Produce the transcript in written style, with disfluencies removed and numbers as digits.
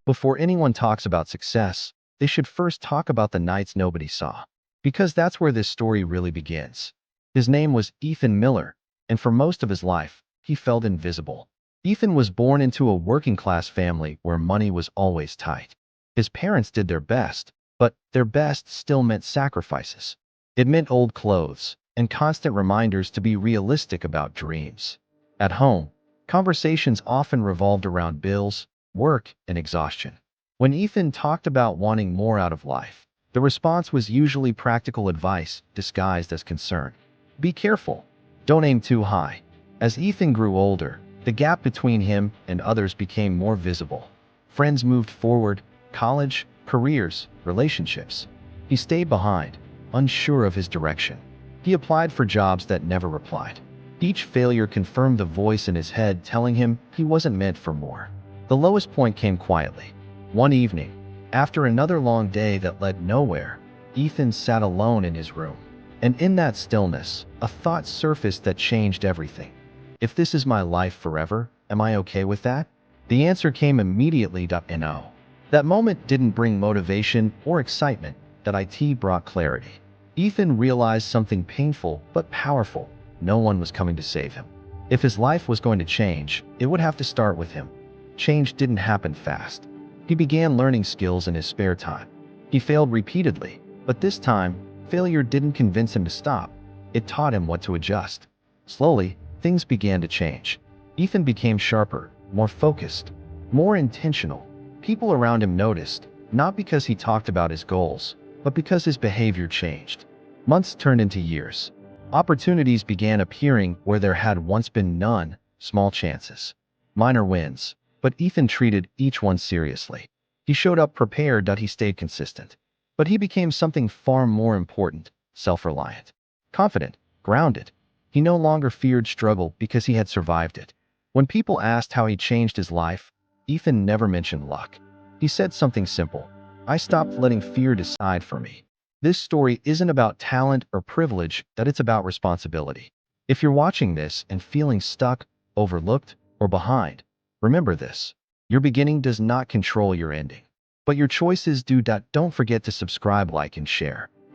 Before anyone talks about success, they should first talk about the nights nobody saw. Because that's where this story really begins. His name was Ethan Miller, and for most of his life, he felt invisible. Ethan was born into a working-class family where money was always tight. His parents did their best, but their best still meant sacrifices. It meant old clothes and constant reminders to be realistic about dreams. At home, conversations often revolved around bills, work, and exhaustion. When Ethan talked about wanting more out of life, the response was usually practical advice disguised as concern. Be careful. Don't aim too high. As Ethan grew older, the gap between him and others became more visible. Friends moved forward, college, careers, relationships. He stayed behind, unsure of his direction. He applied for jobs that never replied. Each failure confirmed the voice in his head telling him he wasn't meant for more. The lowest point came quietly. One evening, after another long day that led nowhere, Ethan sat alone in his room. And in that stillness, a thought surfaced that changed everything. If this is my life forever, am I okay with that? The answer came immediately, no. That moment didn't bring motivation or excitement, that it brought clarity. Ethan realized something painful but powerful. No one was coming to save him. If his life was going to change, it would have to start with him. Change didn't happen fast. He began learning skills in his spare time. He failed repeatedly, but this time, failure didn't convince him to stop. It taught him what to adjust. Slowly, things began to change. Ethan became sharper, more focused, more intentional. People around him noticed, not because he talked about his goals, but because his behavior changed. Months turned into years. Opportunities began appearing where there had once been none, small chances, minor wins, but Ethan treated each one seriously. He showed up prepared, he stayed consistent. But he became something far more important, self-reliant, confident, grounded. He no longer feared struggle because he had survived it. When people asked how he changed his life, Ethan never mentioned luck. He said something simple. I stopped letting fear decide for me. This story isn't about talent or privilege, that it's about responsibility. If you're watching this and feeling stuck, overlooked, or behind, remember this. Your beginning does not control your ending. But your choices do. Don't forget to subscribe, like, and share.